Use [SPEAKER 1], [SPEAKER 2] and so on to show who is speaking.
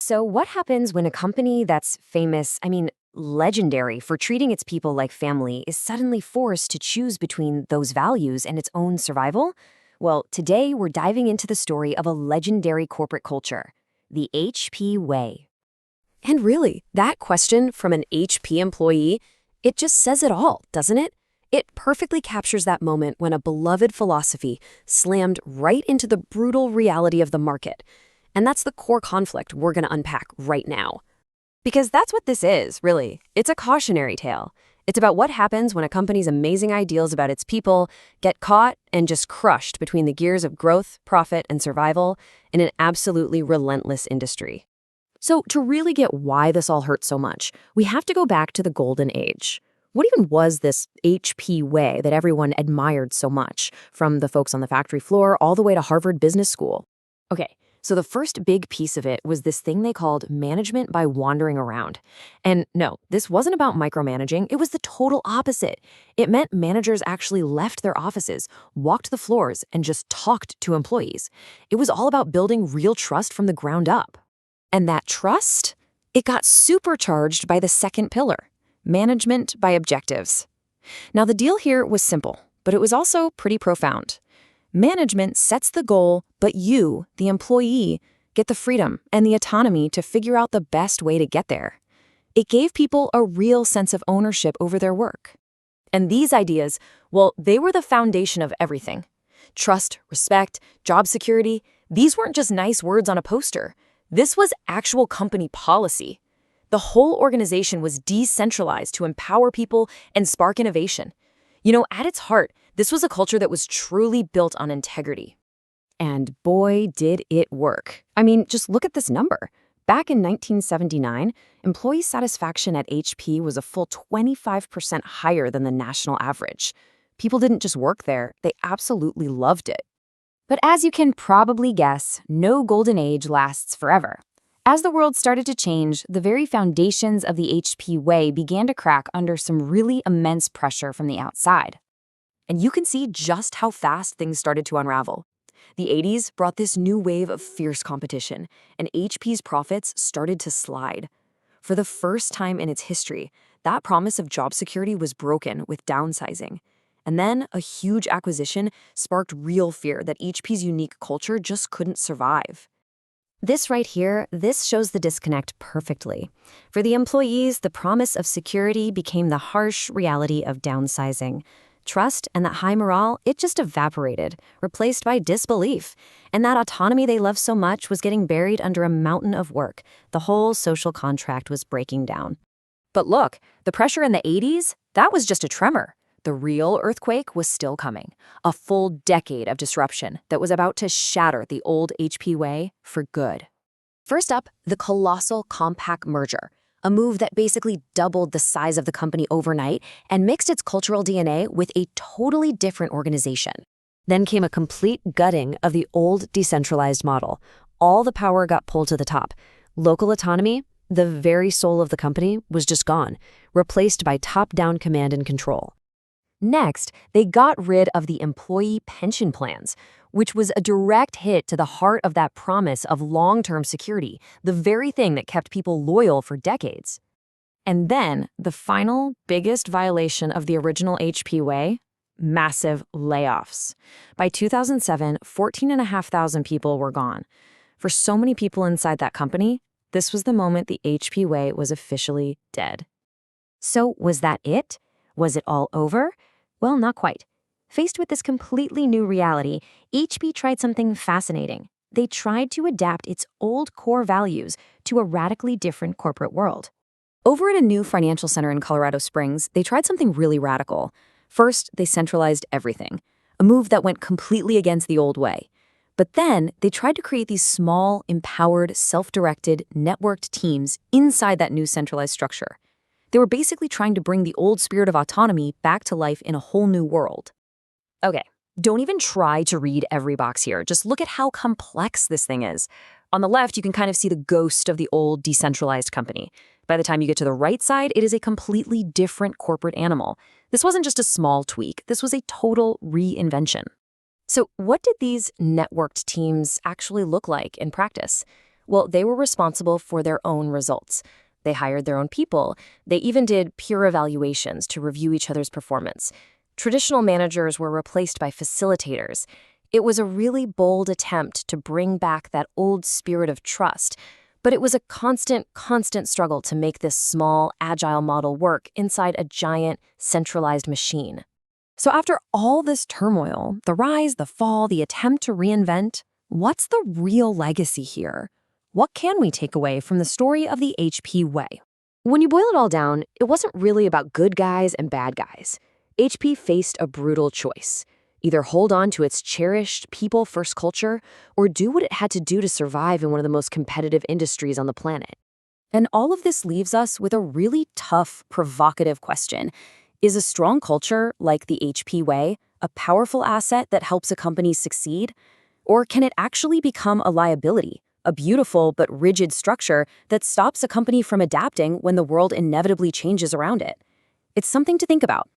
[SPEAKER 1] So, what happens when a company that's famous, legendary for treating its people like family, is suddenly forced to choose between those values and its own survival? Well, today we're diving into the story of a legendary corporate culture, the HP way. And really, that question from an HP employee, it just says it all, doesn't it? It perfectly captures that moment when a beloved philosophy slammed right into the brutal reality of the market. And that's the core conflict we're going to unpack right now. Because that's what this is, really. It's a cautionary tale. It's about what happens when a company's amazing ideals about its people get caught and just crushed between the gears of growth, profit, and survival in an absolutely relentless industry. So to really get why this all hurts so much, we have to go back to the golden age. What even was this HP way that everyone admired so much, from the folks on the factory floor all the way to Harvard Business School? Okay, so the first big piece of it was this thing they called management by wandering around. And no, this wasn't about micromanaging, it was the total opposite. It meant managers actually left their offices, walked the floors, and just talked to employees. It was all about building real trust from the ground up. And that trust, it got supercharged by the second pillar, management by objectives. Now, the deal here was simple, but it was also pretty profound. Management sets the goal, but you, the employee, get the freedom and the autonomy to figure out the best way to get there. It gave people a real sense of ownership over their work. And these ideas, well, they were the foundation of everything. Trust, respect, job security, these weren't just nice words on a poster. This was actual company policy. The whole organization was decentralized to empower people and spark innovation. At its heart, this was a culture that was truly built on integrity. And boy, did it work. Just look at this number. Back in 1979, employee satisfaction at HP was a full 25% higher than the national average. People didn't just work there, they absolutely loved it. But as you can probably guess, no golden age lasts forever. As the world started to change, the very foundations of the HP way began to crack under some really immense pressure from the outside. And you can see just how fast things started to unravel. The 80s brought this new wave of fierce competition, and HP's profits started to slide. For the first time in its history, that promise of job security was broken with downsizing. And then a huge acquisition sparked real fear that HP's unique culture just couldn't survive. This right here, this shows the disconnect perfectly. For the employees, the promise of security became the harsh reality of downsizing. Trust and that high morale, it just evaporated, replaced by disbelief. And that autonomy they loved so much was getting buried under a mountain of work. The whole social contract was breaking down. But look, the pressure in the 80s, that was just a tremor. The real earthquake was still coming, a full decade of disruption that was about to shatter the old HP way for good. First up, the colossal Compaq merger, a move that basically doubled the size of the company overnight and mixed its cultural DNA with a totally different organization. Then came a complete gutting of the old decentralized model. All the power got pulled to the top. Local autonomy, the very soul of the company, was just gone, replaced by top-down command and control. Next, they got rid of the employee pension plans, which was a direct hit to the heart of that promise of long-term security, the very thing that kept people loyal for decades. And then, the final, biggest violation of the original HP way, massive layoffs. By 2007, 14,500 people were gone. For so many people inside that company, this was the moment the HP way was officially dead. So was that it? Was it all over? Well, not quite. Faced with this completely new reality, HP tried something fascinating. They tried to adapt its old core values to a radically different corporate world. Over at a new financial center in Colorado Springs, they tried something really radical. First, they centralized everything, a move that went completely against the old way. But then, they tried to create these small, empowered, self-directed, networked teams inside that new centralized structure. They were basically trying to bring the old spirit of autonomy back to life in a whole new world. Okay, don't even try to read every box here. Just look at how complex this thing is. On the left, you can kind of see the ghost of the old decentralized company. By the time you get to the right side, it is a completely different corporate animal. This wasn't just a small tweak. This was a total reinvention. So what did these networked teams actually look like in practice? Well, they were responsible for their own results. They hired their own people. They even did peer evaluations to review each other's performance. Traditional managers were replaced by facilitators. It was a really bold attempt to bring back that old spirit of trust, but it was a constant struggle to make this small, agile model work inside a giant, centralized machine. So after all this turmoil, the rise, the fall, the attempt to reinvent, what's the real legacy here? What can we take away from the story of the HP way? When you boil it all down, it wasn't really about good guys and bad guys. HP faced a brutal choice. Either hold on to its cherished people-first culture or do what it had to do to survive in one of the most competitive industries on the planet. And all of this leaves us with a really tough, provocative question. Is a strong culture, like the HP way, a powerful asset that helps a company succeed? Or can it actually become a liability, a beautiful but rigid structure that stops a company from adapting when the world inevitably changes around it? It's something to think about.